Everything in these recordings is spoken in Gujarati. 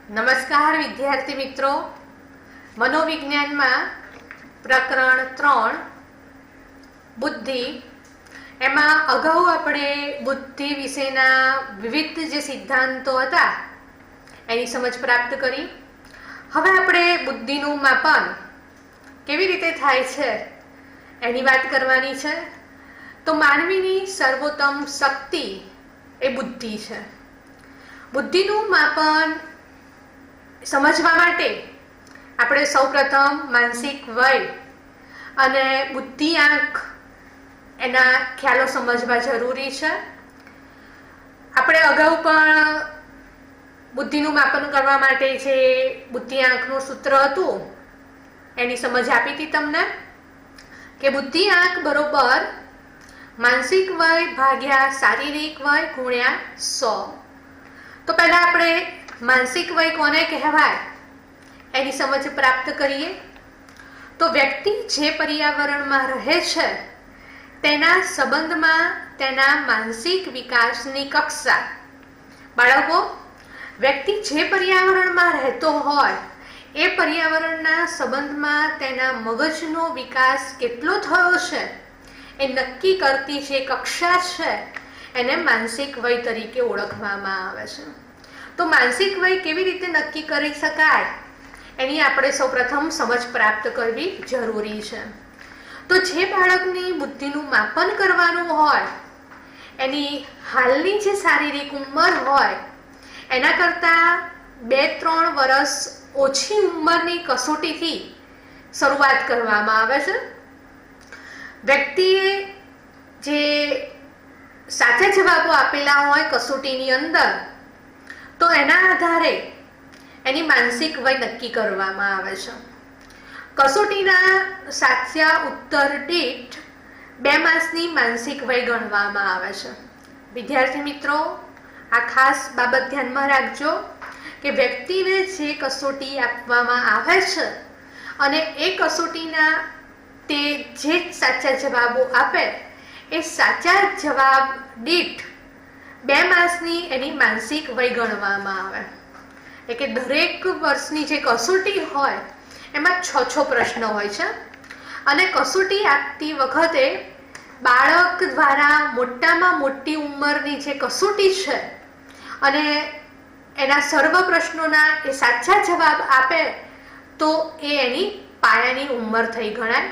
નમસ્કાર વિદ્યાર્થી મિત્રો, મનોવિજ્ઞાનમાં પ્રકરણ 3 બુદ્ધિ, એમાં અગાઉ આપણે બુદ્ધિ વિશેના વિવિધ જે સિદ્ધાંતો હતા એની સમજ પ્રાપ્ત કરી. હવે આપણે બુદ્ધિનું માપન કેવી રીતે થાય છે એની વાત કરવાની છે. તો માનવીની સર્વોત્તમ શક્તિ એ બુદ્ધિ છે. બુદ્ધિનું માપન સમજવા માટે આપણે સૌપ્રથમ માનસિક વય અને બુદ્ધિઆંક એના ખ્યાલો સમજવા જરૂરી છે. આપણે અગાઉ પણ બુદ્ધિનું માપન કરવા માટે જે બુદ્ધિઆંકનું સૂત્ર હતું એની સમજ આપી હતી તમને કે બુદ્ધિઆંક બરોબર માનસિક વય ભાગ્યા શારીરિક વય ગુણ્યા 100. તો પહેલા આપણે માનસિક વય કોને કહેવાય એની સમજ પ્રાપ્ત કરીએ. તો વ્યક્તિ જે પર્યાવરણમાં રહે છે તેના સંબંધમાં તેના માનસિક વિકાસની કક્ષા. બાળકો, વ્યક્તિ જે પર્યાવરણમાં રહેતો હોય એ પર્યાવરણના સંબંધમાં તેના મગજનો વિકાસ કેટલો થયો છે એ નક્કી કરતી જે કક્ષા છે એને માનસિક વય તરીકે ઓળખવામાં આવે છે. તો માનસિક વય કેવી રીતે નક્કી કરી શકાય એની આપણે સૌપ્રથમ સમજ પ્રાપ્ત કરવી જરૂરી છે. તો જે બાળકની બુદ્ધિનું માપન કરવાનું હોય એની હાલની જે શારીરિક ઉંમર હોય એના કરતાં 2-3 વર્ષ ઓછી ઉંમરની કસોટીથી શરૂઆત કરવામાં આવે છે. વ્યક્તિએ જે સાચા જવાબો આપેલા હોય કસોટીની અંદર તો એના આધારે એની માનસિક વય નક્કી કરવામાં આવે છે. કસોટીના સાચા ઉત્તર દીઠ 2 માસની માનસિક વય ગણવામાં આવે છે. વિદ્યાર્થી મિત્રો, આ ખાસ બાબત ધ્યાનમાં રાખજો કે વ્યક્તિને જે કસોટી આપવામાં આવે છે અને એ કસોટીના તે જે સાચા જવાબો આપે એ સાચા જવાબ દીઠ 2 માસની એની માનસિક વય ગણવામાં આવે. એટલે કે દરેક વર્ષની જે કસોટી હોય એમાં 6 પ્રશ્ન હોય છે અને કસોટી આપતી વખતે બાળક દ્વારા મોટામાં મોટી ઉંમરની જે કસોટી છે અને એના સર્વ પ્રશ્નોના એ સાચા જવાબ આપે તો એ એની પાયાની ઉંમર થઈ ગણાય.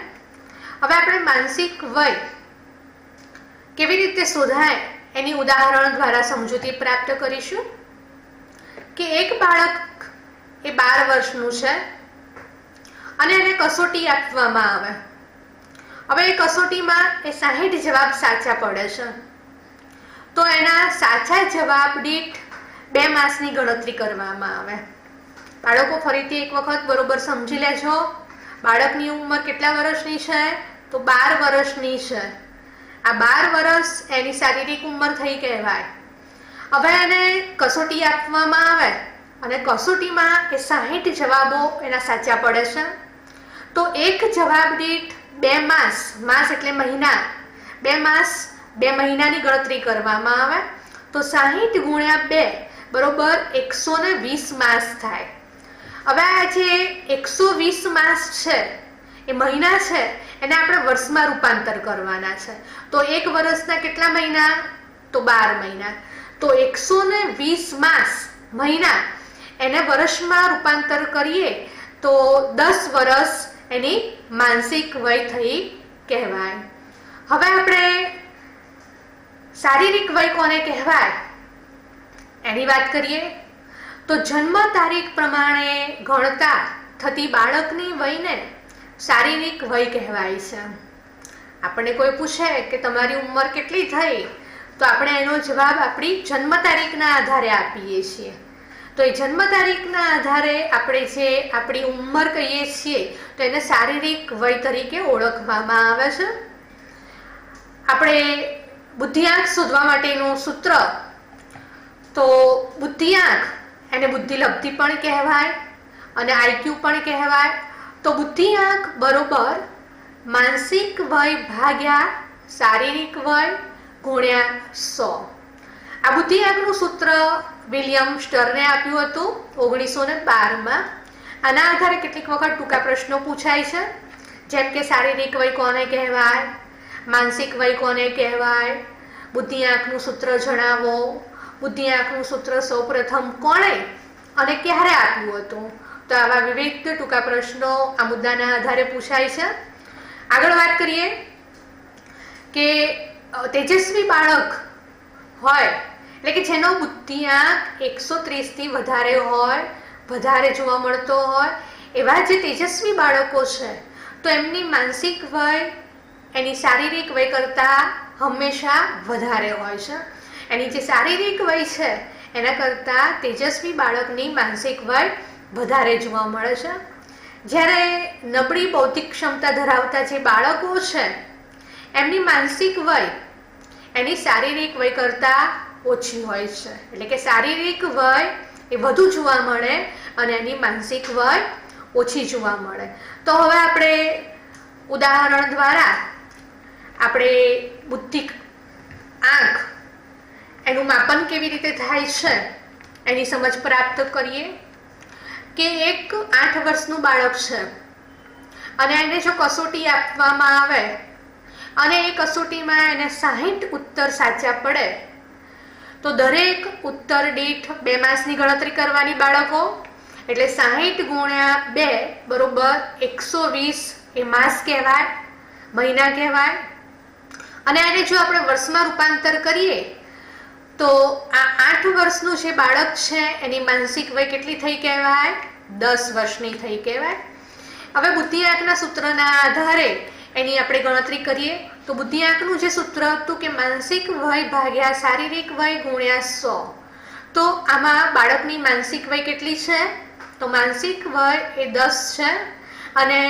હવે આપણે માનસિક વય કેવી રીતે શોધાય એની ઉદાહરણ દ્વારા સમજૂતી પ્રાપ્ત કરીશું. કે એક બાળક એ 12 વર્ષનું છે અને એને કસોટી આપવામાં આવે. હવે એ કસોટીમાં એ 60 જવાબ સાચા પડે છે તો એના સાચા જવાબ દીઠ 2 માસની ગણતરી કરવામાં આવે. બાળકો, ફરીથી એક વખત બરોબર સમજી લેજો. બાળકની ઉંમર કેટલા વર્ષની છે? તો 12 વર્ષની છે. આ 12 વર્ષ એની શારીરિક ઉંમર થઈ કહેવાય. હવે એને કસોટી આપવામાં આવે અને કસોટીમાં એ 60 જવાબો એના સાચા પડે છે તો એક જવાબ દીઠ 2 માસ, માસ એટલે મહિના, 2 માસ 2 મહિનાની ગણતરી કરવામાં આવે તો 60 ગુણ્યા 2 બરોબર 120 માસ થાય. હવે આ જે 120 માસ છે એ મહિના છે એને આપણે વર્ષમાં રૂપાંતર કરવાના છે. તો એક વર્ષના કેટલા મહિના? તો 12 મહિના. તો 120 માસ મહિના એને વર્ષમાં રૂપાંતર કરીએ તો 10 વર્ષ એની માનસિક વય થઈ કહેવાય. હવે આપણે શારીરિક વય કોને કહેવાય એની વાત કરીએ. તો જન્મ તારીખ પ્રમાણે ગણતા થતી બાળકની વયને શારીરિક વય કહેવાય છે. આપણને કોઈ પૂછે કે તમારી ઉંમર કેટલી થઈ તો આપણે એનો જવાબ આપણી જન્મ તારીખના આધારે આપીએ છીએ. તો એ જન્મ તારીખના આધારે આપણે જે આપણી ઉંમર કહીએ છીએ તો એને શારીરિક વય તરીકે ઓળખવામાં આવે છે. આપણે બુદ્ધિઆંક શોધવા માટેનું સૂત્ર, તો બુદ્ધિઆંક એને બુદ્ધિલબ્ધિ પણ કહેવાય અને આઈક્યુ પણ કહેવાય. તો બુદ્ધિઆંક બરોબર માનસિક વય ભાગ્યા શારીરિક વય ગુણ્યા 100. આ બુદ્ધિઆંકનું સૂત્ર વિલિયમ સ્ટરને આપ્યું હતું 1912માં. આના આધારે કેટલીક વખત ટૂંકા પ્રશ્નો પૂછાય છે, જેમ કે શારીરિક વય કોને કહેવાય, માનસિક વય કોને કહેવાય, બુદ્ધિઆંકનું સૂત્ર જણાવો, બુદ્ધિઆંકનું સૂત્ર સૌપ્રથમ કોણે અને ક્યારે આપ્યું હતું. તો આવા વિવિધ ટૂંકા પ્રશ્નો આ મુદ્દાના આધારે પૂછાય છે. આગળ વાત કરીએ કે તેજસ્વી બાળક હોય એટલે કે જેનો બુદ્ધિઆંક 130 થી વધારે હોય, વધારે જોવા મળતો હોય, એવા જે તેજસ્વી બાળકો છે તો એમની માનસિક વય એની શારીરિક વય કરતાં હંમેશા વધારે હોય છે. એની જે શારીરિક વય છે એના કરતાં તેજસ્વી બાળકની માનસિક વય વધારે જોવા મળે છે. જ્યારે નબળી બૌદ્ધિક ક્ષમતા ધરાવતા જે બાળકો છે એમની માનસિક વય એની શારીરિક વય કરતાં ઓછી હોય છે. એટલે કે શારીરિક વય એ વધુ જોવા મળે અને એની માનસિક વય ઓછી જોવા મળે. તો હવે આપણે ઉદાહરણ દ્વારા આપણે બુદ્ધિક આંક એનું માપન કેવી રીતે થાય છે એની સમજ પ્રાપ્ત કરીએ. કે એક 8 વર્ષનું બાળક છે અને એને જો કસોટી આપવામાં આવે અને એ કસોટીમાં એને 60 ઉત્તર સાચા પડે તો દરેક ઉત્તર દીઠ 2 માસની ગણતરી કરવાની બાળકો. એટલે 60 ગુણ્યા 2 બરોબર 120 એ માસ કહેવાય, મહિના કહેવાય. અને એને જો આપણે વર્ષમાં રૂપાંતર કરીએ તો આ 8 વર્ષનું જે બાળક છે એની માનસિક વય કેટલી થઈ કહેવાય? 10 વર્ષની થઈ કહેવાય. હવે બુદ્ધિઆંકના સૂત્રના આધારે એની આપણે ગણતરી કરીએ તો બુદ્ધિઆંકનું જે સૂત્ર હતું કે માનસિક વય ભાગ્યા શારીરિક વય ગુણ્યા 100. તો આમાં બાળકની માનસિક વય કેટલી છે? તો માનસિક વય એ 10 છે અને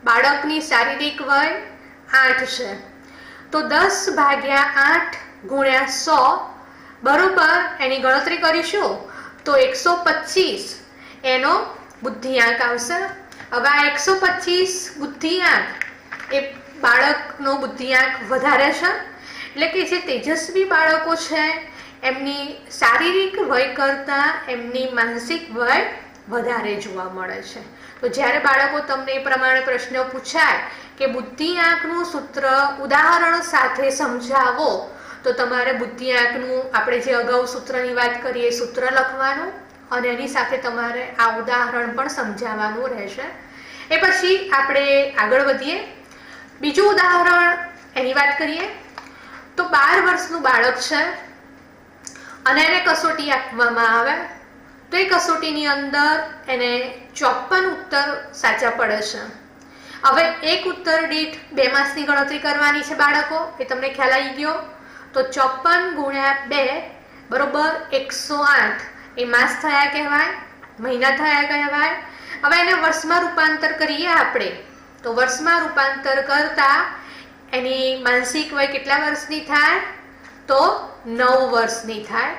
બાળકની શારીરિક વય 8 છે. તો 10 ભાગ્યા 8 ગુણ્યા 100 બરોબર એની ગણતરી કરીશું તો 125 એનો બુદ્ધિઆંક આવશે. હવે આ 125 બુદ્ધિઆંક એ બાળકનો બુદ્ધિઆંક વધારે છે. એટલે કે જે તેજસ્વી બાળકો છે એમની શારીરિક વય કરતાં એમની માનસિક વય વધારે જોવા મળે છે. તો જ્યારે બાળકો તમને એ પ્રમાણે પ્રશ્ન પૂછાય કે બુદ્ધિઆંકનું સૂત્ર ઉદાહરણ સાથે સમજાવો તો તમારે બુદ્ધિઆંકનું આપણે જે અગાઉ સૂત્રની વાત કરીએ એ સૂત્ર લખવાનું અને એની સાથે તમારે આ ઉદાહરણ પણ સમજાવવાનું રહેશે. એ પછી આપણે આગળ વધીએ. બીજું ઉદાહરણ એની વાત કરીએ તો 12 વર્ષનું બાળક છે અને એને કસોટી આપવામાં આવે તો એ કસોટીની અંદર એને 54 ઉત્તર સાચા પડે છે. હવે એક ઉત્તર દીઠ 2 માસની ગણતરી કરવાની છે બાળકો, એ તમને ખ્યાલ આવી ગયો. તો 54 ગુણ્યા 2 બરોબર 108 એ માસ થયા કહેવાય, મહિના થયા કહેવાય. હવે એને વર્ષમાં રૂપાંતર કરીએ આપણે તો વર્ષમાં રૂપાંતર કરતા એની માનસિક વય કેટલા વર્ષની થાય? તો 9 વર્ષની થાય.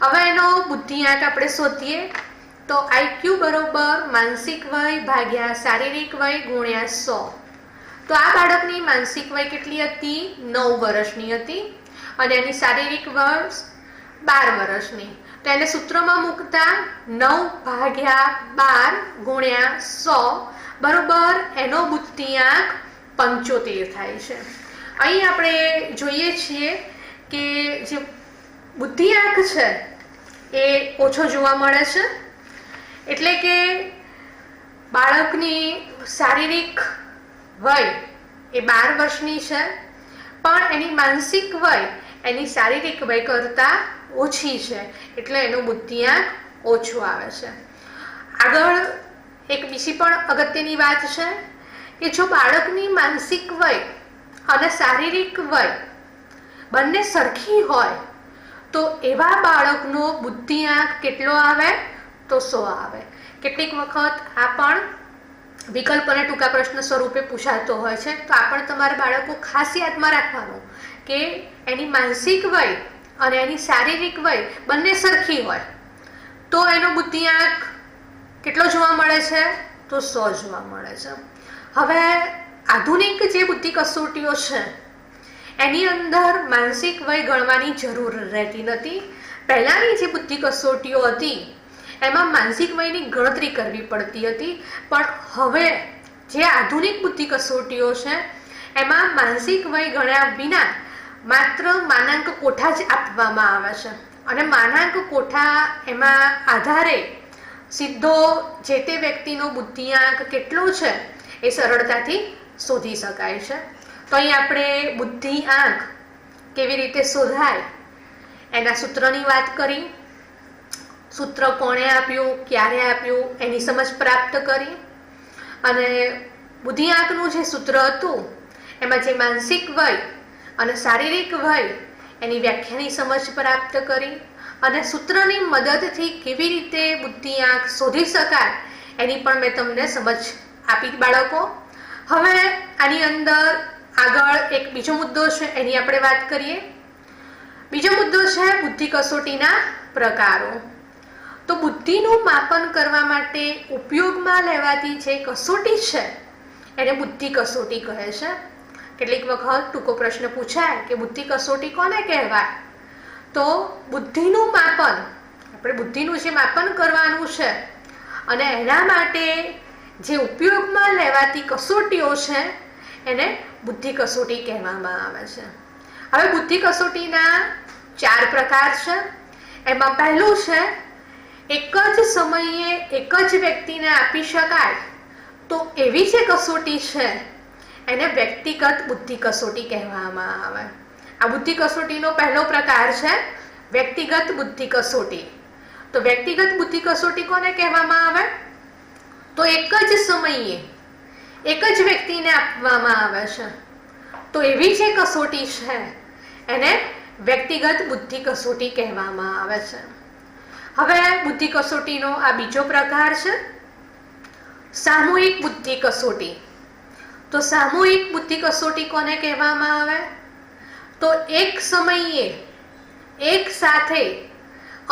હવે એનો બુદ્ધિઆંક આપણે શોધીએ તો IQ બરોબર માનસિક વય ભાગ્યા શારીરિક વય ગુણ્યા 100. તો આ બાળકની માનસિક વય કેટલી હતી? 9 વર્ષની હતી અને એની શારીરિક વય 12 વર્ષની. તો એને સૂત્રમાં મૂકતા 9 ભાગ્યા 12 ગુણ્યા 100 બરોબર એનો બુદ્ધિઆંક 75 થાય છે. અહીં આપણે જોઈએ છીએ કે જે બુદ્ધિઆંક છે એ ઓછો જોવા મળે છે. એટલે કે બાળકની શારીરિક વય એ 12 વર્ષની છે પણ એની માનસિક વય એની શારીરિક વય કરતાં ઓછી છે એટલે એનો બુદ્ધિઆંક ઓછો આવે છે. આગળ એક બીજી પણ અગત્યની વાત છે કે જો બાળકની માનસિક વય અને શારીરિક વય બંને સરખી હોય તો એવા બાળકનો બુદ્ધિઆંક કેટલો આવે? તો 100 આવે. કેટલીક વખત આ પણ વિકલ્પ અને ટૂંકા પ્રશ્ન સ્વરૂપે પૂછાતો હોય છે. તો આ પણ તમારા બાળકો ખાસ યાદમાં રાખવાનું કે એની માનસિક વય અને એની શારીરિક વય બંને સરખી હોય તો એનો બુદ્ધિઆંક કેટલો જોવા મળે છે? તો 100 જોવા મળે છે. હવે આધુનિક જે બુદ્ધિ કસોટીઓ છે એની અંદર માનસિક વય ગણવાની જરૂર રહેતી નથી. પહેલાંની જે બુદ્ધિ કસોટીઓ હતી એમાં માનસિક વયની ગણતરી કરવી પડતી હતી, પણ હવે જે આધુનિક બુદ્ધિ કસોટીઓ છે એમાં માનસિક વય ગણ્યા વિના માત્ર માનાંક કોઠા જ આપવામાં આવે છે, અને માનાંક કોઠા એમાં આધારે સીધો જે તે વ્યક્તિનો બુદ્ધિઆંક કેટલો છે એ સરળતાથી શોધી શકાય છે. તો અહીં આપણે બુદ્ધિઆંક કેવી રીતે શોધાય એના સૂત્રની વાત કરી, સૂત્ર કોણે આપ્યું, ક્યારે આપ્યું એની સમજ પ્રાપ્ત કરી, અને બુદ્ધિઆંકનું જે સૂત્ર હતું એમાં જે માનસિક વય અને શારીરિક વય એની વ્યાખ્યાની સમજ પ્રાપ્ત કરી, અને સૂત્રની મદદથી કેવી રીતે બુદ્ધિઆંક શોધી શકાય એની પણ મેં તમને સમજ આપી બાળકો. હવે આની અંદર આગળ એક બીજો મુદ્દો છે એની આપણે વાત કરીએ. બીજો મુદ્દો છે બુદ્ધિ કસોટીના પ્રકારો. તો બુદ્ધિનું માપન કરવા માટે ઉપયોગમાં લેવાતી જે કસોટી છે એને બુદ્ધિ કસોટી કહે છે. કેટલીક વખત ટૂંકો પ્રશ્ન પૂછાય કે બુદ્ધિ કસોટી કોને કહેવાય? તો બુદ્ધિનું માપન, આપણે બુદ્ધિનું જે માપન કરવાનું છે અને એના માટે જે ઉપયોગમાં લેવાતી કસોટીઓ છે એને બુદ્ધિ કસોટી કહેવામાં આવે છે. હવે બુદ્ધિ કસોટીના 4 પ્રકાર છે. એમાં પહેલું છે એક જ સમયે એક જ વ્યક્તિને આપી શકાય તો એવી જે કસોટી છે એને વ્યક્તિગત બુદ્ધિ કસોટી કહેવામાં આવે. આ બુદ્ધિ કસોટીનો પહેલો પ્રકાર છે વ્યક્તિગત બુદ્ધિ કસોટી. તો વ્યક્તિગત બુદ્ધિ કસોટી કોને કહેવામાં આવે? તો એક જ સમયે એક જ વ્યક્તિને આપવામાં આવે છે તો એવી જે કસોટી છે એને વ્યક્તિગત બુદ્ધિ કસોટી કહેવામાં આવે છે. હવે બુદ્ધિ કસોટીનો આ બીજો પ્રકાર છે સામૂહિક બુદ્ધિ કસોટી. તો સામૂહિક બુદ્ધિ કસોટી કોને કહેવામાં આવે? તો એક સમયે એક સાથે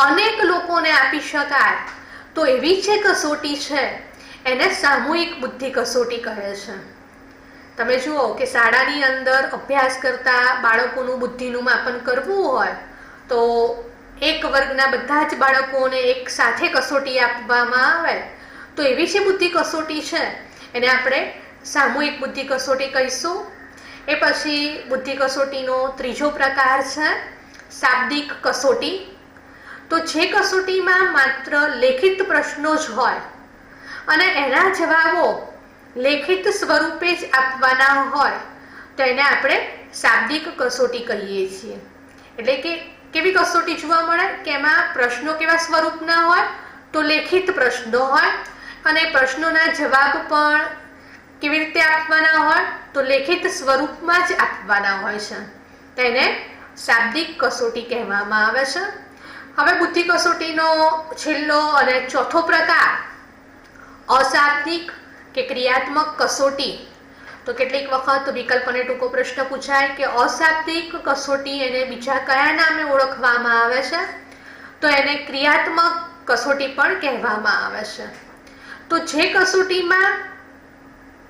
અનેક લોકોને આપી શકાય તો એવી જે કસોટી છે એને સામૂહિક બુદ્ધિ કસોટી કહે છે. તમે જુઓ કે શાળાની અંદર અભ્યાસ કરતા બાળકોનું બુદ્ધિનું માપન કરવું હોય તો એક વર્ગના બધા જ બાળકોને એક સાથે કસોટી આપવામાં આવે તો એવી જે બુદ્ધિ કસોટી છે એને આપણે સામૂહિક બુદ્ધિ કસોટી કહીશું. એ પછી બુદ્ધિ કસોટીનો ત્રીજો પ્રકાર છે શાબ્દિક કસોટી. તો જે કસોટીમાં માત્ર લેખિત પ્રશ્નો જ હોય અને એના જવાબો લેખિત સ્વરૂપે જ આપવાના હોય તો એને આપણે શાબ્દિક કસોટી કહીએ છીએ. એટલે કે કેવી કસોટી જોવા મળે કે એમાં પ્રશ્નો કેવા સ્વરૂપના હોય? તો લેખિત પ્રશ્નો હોય, અને પ્રશ્નોના જવાબ પણ કેવી રીતે આપવાના હોય? તો લેખિત સ્વરૂપમાં જ આપવાના હોય છે. તેને શાબ્દિક કસોટી કહેવામાં આવે છે. હવે બુદ્ધિ કસોટીનો છેલ્લો અને ચોથો પ્રકાર અશાબ્દિક કે ક્રિયાત્મક કસોટી. તો કેટલીક વખત વિકલ્પ અને ટૂંકો પ્રશ્ન પૂછાય કે અશાબ્દિક કસોટી એને બીજા કયા નામે ઓળખવામાં આવે છે? તો એને ક્રિયાત્મક કસોટી પણ કહેવામાં આવે છે. તો જે કસોટીમાં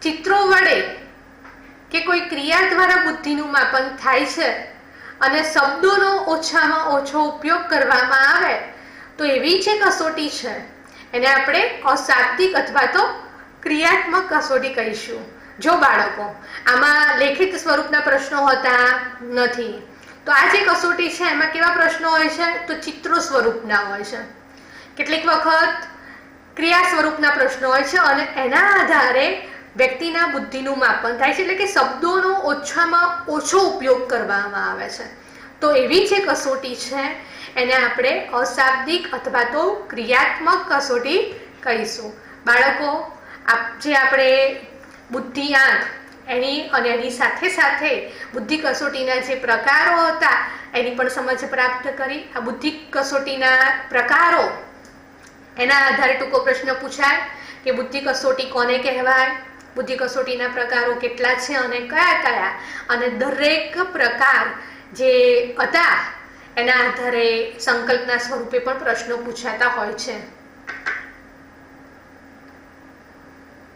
ચિત્રો વડે કે કોઈ ક્રિયા દ્વારા બુદ્ધિનું માપન થાય છે અને શબ્દોનો ઓછામાં ઓછો ઉપયોગ કરવામાં આવે તો એવી જે કસોટી છે એને આપણે અશાબ્દિક અથવા તો ક્રિયાત્મક કસોટી કહીશું. જો બાળકો આમાં લેખિત સ્વરૂપના પ્રશ્નો હોતા નથી, તો આ જે કસોટી છે એમાં કેવા પ્રશ્નો હોય છે? તો ચિત્રો સ્વરૂપના હોય છે. કેટલીક વખત ક્રિયા સ્વરૂપના પ્રશ્નો હોય છે અને એના આધારે વ્યક્તિના બુદ્ધિનું માપન થાય છે, એટલે કે શબ્દોનો ઓછામાં ઓછો ઉપયોગ કરવામાં આવે છે. તો એવી જે કસોટી છે એને આપણે અશાબ્દિક અથવા તો ક્રિયાત્મક કસોટી કહીશું. બાળકો જે આપણે બુદ્ધિઆંક એની અને એની સાથે સાથે બુદ્ધિ કસોટીના જે પ્રકારો હતા એની પણ સમજ પ્રાપ્ત કરી. આ બુદ્ધિ કસોટીના પ્રકારો એના આધારે ટૂંકો પ્રશ્ન પૂછાય કે બુદ્ધિ કસોટી કોને કહેવાય, બુદ્ધિ કસોટીના પ્રકારો કેટલા છે અને કયા કયા, અને દરેક પ્રકાર જે હતા એના આધારે સંકલ્પના સ્વરૂપે પણ પ્રશ્નો પૂછાતા હોય છે.